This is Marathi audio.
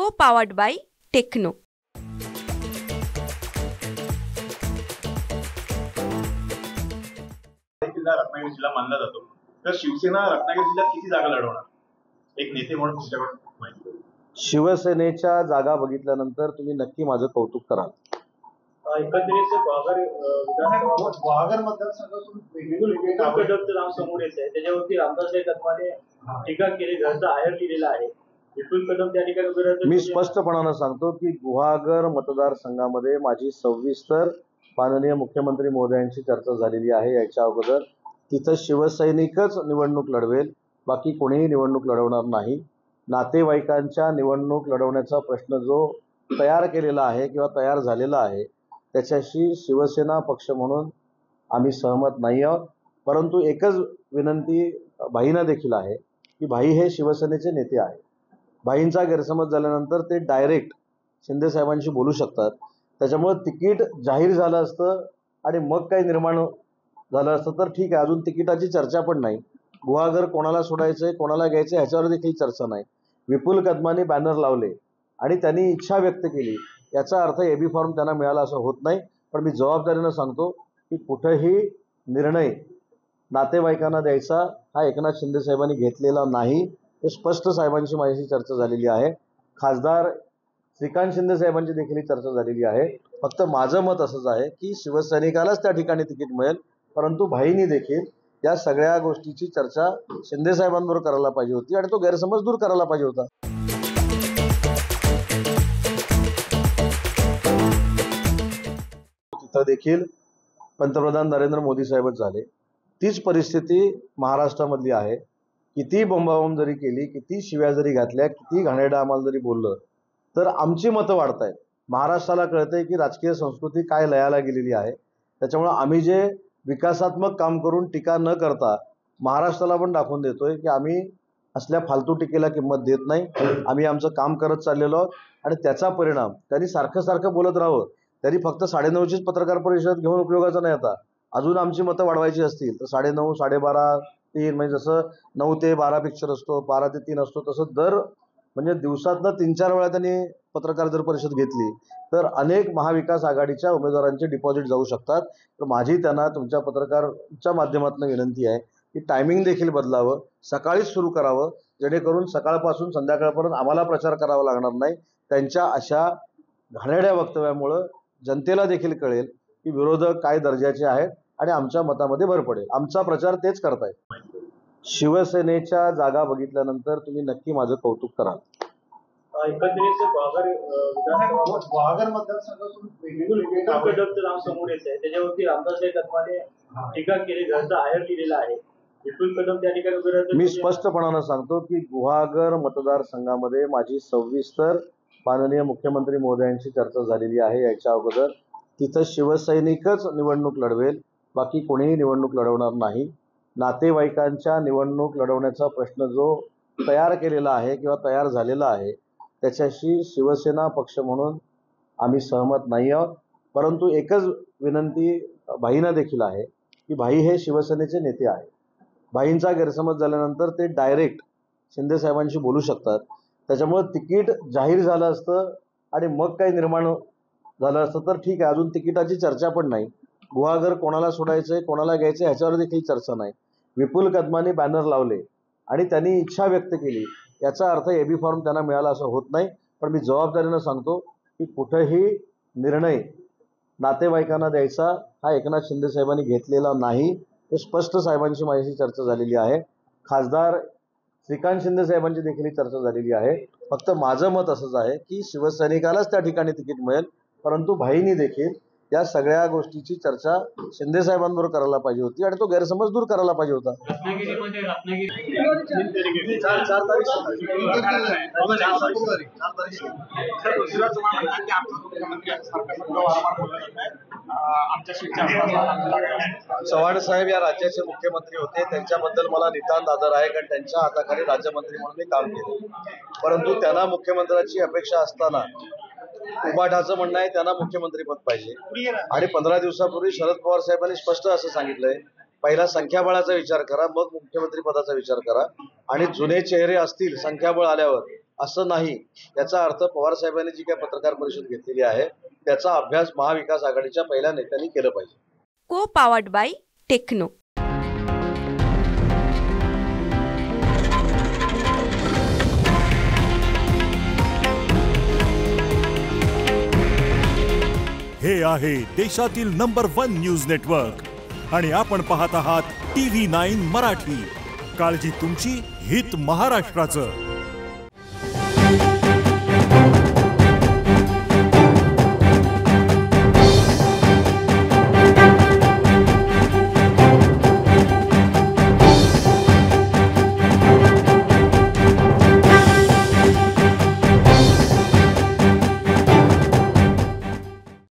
Co-powered by Techno. रत्नागिरी जिल्हा मानला जातो, तर शिवसेना रत्नागिरी जिल्ह्यात किती जागा लढवणार? एक नेते म्हणून तुमच्याकडे माहिती आहे. शिवसेनेच्या जागा बघितल्यानंतर तुम्ही नक्की माझं कौतुक कराल. एकंदरीत वाघर मतदारसंघातून नाव समोर येत आहे, त्याच्यावरती रामदास कदमाने टीका केली, घरचा आहेर दिलेला आहे. विपुल कदम त्या ठिकाणी मी स्पष्टपणानं सांगतो की गुहागर मतदारसंघामध्ये माझी सविस्तर माननीय मुख्यमंत्री महोदयांची चर्चा झालेली आहे. याच्या अगोदर तिथं शिवसैनिकच निवडणूक लढवेल, बाकी कोणीही निवडणूक लढवणार नाही. नातेवाईकांच्या निवडणूक लढवण्याचा प्रश्न जो तयार केलेला आहे किंवा तयार झालेला आहे त्याच्याशी शिवसेना पक्ष म्हणून आम्ही सहमत नाही आहोत. परंतु एकच विनंती भाईंना देखील आहे की भाई हे शिवसेनेचे नेते आहेत. भाईंचा गैरसमज झाल्यानंतर ते डायरेक्ट शिंदे साहेबांशी बोलू शकतात. त्याच्यामुळे तिकीट जाहीर झालं असतं आणि मग काही निर्माण झालं असतं तर ठीक आहे. अजून तिकिटाची चर्चा पण नाही. गुहागर कोणाला सोडायचंय कोणाला घ्यायचं ह्याच्यावर देखील चर्चा नाही. विपुल कदमाने बॅनर लावले आणि त्यांनी इच्छा व्यक्त केली, याचा अर्थ एबी फॉर्म त्यांना मिळाला असं होत नाही. पण मी जबाबदारीनं सांगतो की कुठेही निर्णय नातेवाईकांना द्यायचा हा एकनाथ शिंदे साहेबांनी घेतलेला नाही. हे स्पष्ट साहेबांची माझ्याशी चर्चा झालेली आहे. खासदार श्रीकांत शिंदे साहेबांची देखील चर्चा झालेली आहे. फक्त माझं मत असंच आहे की शिवसैनिकालाच त्या ठिकाणी तिकीट मिळेल, परंतु भाईंनी देखील या सगळ्या गोष्टीची चर्चा शिंदे साहेबांबरोबर करायला पाहिजे होती आणि तो गैरसमज दूर करायला पाहिजे होता. तिथं देखील पंतप्रधान नरेंद्र मोदी साहेबच झाले. तीच परिस्थिती महाराष्ट्रामधली आहे. किती बोंबाबोंब जरी केली, किती शिव्या जरी घातल्या, किती घाणेरडं आम्हाला जरी बोललं तर आमची मतं वाढतायत. महाराष्ट्राला कळतंय की राजकीय संस्कृती काय लयाला गेलेली आहे. त्याच्यामुळे आम्ही जे विकासात्मक काम करून टीका न करता महाराष्ट्राला पण दाखवून देतोय की आम्ही असल्या फालतू टीकेला किंमत देत नाही. आम्ही आमचं काम करत चाललेलो आहोत आणि त्याचा परिणाम त्यांनी सारखं बोलत राहावं. त्यांनी फक्त 9:30चीच पत्रकार परिषद घेऊन उपयोगाचा नाही. आता अजून आमची मतं वाढवायची असतील तर 9:30, 12:30, 3 म्हणजे जसं 9 ते 12 पिक्चर असतो, 12 ते 3 असतो, तसं दर म्हणजे दिवसातनं 3-4 वेळा त्यांनी पत्रकार जर परिषद घेतली तर अनेक महाविकास आघाडीच्या उमेदवारांचे डिपॉझिट जाऊ शकतात. तर माझी त्यांना तुमच्या पत्रकारच्या माध्यमातून विनंती आहे की टायमिंग देखील बदलावं, सकाळीच सुरू करावं, जेणेकरून सकाळपासून संध्याकाळपर्यंत आम्हाला प्रचार करावा लागणार नाही. त्यांच्या अशा घाणेरड्या वक्तव्यामुळं जनतेला देखील कळेल की विरोधक काय दर्जाचे आहेत आणि आमच्या मतामध्ये भर पडेल. आमचा प्रचार तेच करतायत. शिवसेनेच्या जागा बघितल्यानंतर तुम्ही नक्की माझं कौतुक कराल. एकंदरीत वाघर मतदारसंघातून नाव समोर येत आहे, त्याच्यावरती रामदास कदमाने टीका केली, घरचा आहेर दिलेला आहे. विपुल कदम त्या ठिकाणी मी स्पष्टपणानं सांगतो की गुहागर मतदारसंघामध्ये माझी सविस्तर माननीय मुख्यमंत्री महोदयांची चर्चा झालेली आहे. याच्या अगोदर तिथं शिवसैनिकच निवडणूक लढवेल, बाकी कोणीही निवडणूक लढवणार नाही. नातेवाईकांच्या निवडणूक लढवण्याचा प्रश्न जो तयार केलेला आहे किंवा तयार झालेला आहे त्याच्याशी शिवसेना पक्ष म्हणून आम्ही सहमत नाही आहोत. परंतु एकच विनंती भाईंना देखील आहे की भाई हे शिवसेनेचे नेते आहेत. भाईंचा गैरसमज झाल्यानंतर ते डायरेक्ट शिंदे साहेबांशी बोलू शकतात. त्याच्यामुळे तिकीट जाहीर झालं असतं आणि मग काही निर्माण झालं असतं तर ठीक आहे. अजून तिकिटाची चर्चा पण नाही. गुहागर कोणाला सोडायचंय कोणाला घ्यायचं ह्याच्यावर देखील चर्चा नाही. विपुल कदमाने बॅनर लावले आणि त्यांनी इच्छा व्यक्त केली, याचा अर्थ एबी फॉर्म त्यांना मिळाला असं होत नाही. पण मी जबाबदारीनं सांगतो की कुठेही निर्णय नातेवाईकांना द्यायचा हा एकनाथ शिंदे साहेबांनी घेतलेला नाही. हे स्पष्ट साहेबांची माझ्याशी चर्चा झालेली आहे. खासदार श्रीकांत शिंदे साहेबांची देखील चर्चा झालेली आहे. फक्त माझं मत असंच आहे की शिवसैनिकालाच त्या ठिकाणी तिकीट मिळेल, परंतु भाईंनी देखील या सगळ्या गोष्टीची चर्चा शिंदे साहेबांबरोबर करायला पाहिजे होती आणि तो गैरसमज दूर करायला पाहिजे होता. चव्हाण साहेब या राज्याचे मुख्यमंत्री होते. त्यांच्याबद्दल मला नितांत आदर आहे, कारण त्यांच्या हाताखाली राज्यमंत्री म्हणून मी काम केले. परंतु त्यांना मुख्यमंत्र्याची अपेक्षा असताना उबाठाचं म्हणणं आहे त्यांना मुख्यमंत्रीपद पाहिजे. आणि 15 दिवसापूर्वी शरद पवार साहेबांनी स्पष्ट असं सांगितलंय, पहिला संख्याबळाचा विचार करा, मग मुख्यमंत्री पदाचा विचार करा. आणि जुने चेहरे असतील संख्याबळ आल्यावर असं नाही. याचा अर्थ पवार साहेबांनी जी काही पत्रकार परिषद घेतलेली आहे त्याचा अभ्यास महाविकास आघाडीच्या पहिल्या नेत्यांनी केलं पाहिजे. को पावर्ड बाय टेक्नो. हे आहे देशातील नंबर 1 न्यूज नेटवर्क आणि आपण पाहत आहात TV9 मराठी. काळजी तुमची, हित महाराष्ट्राचं.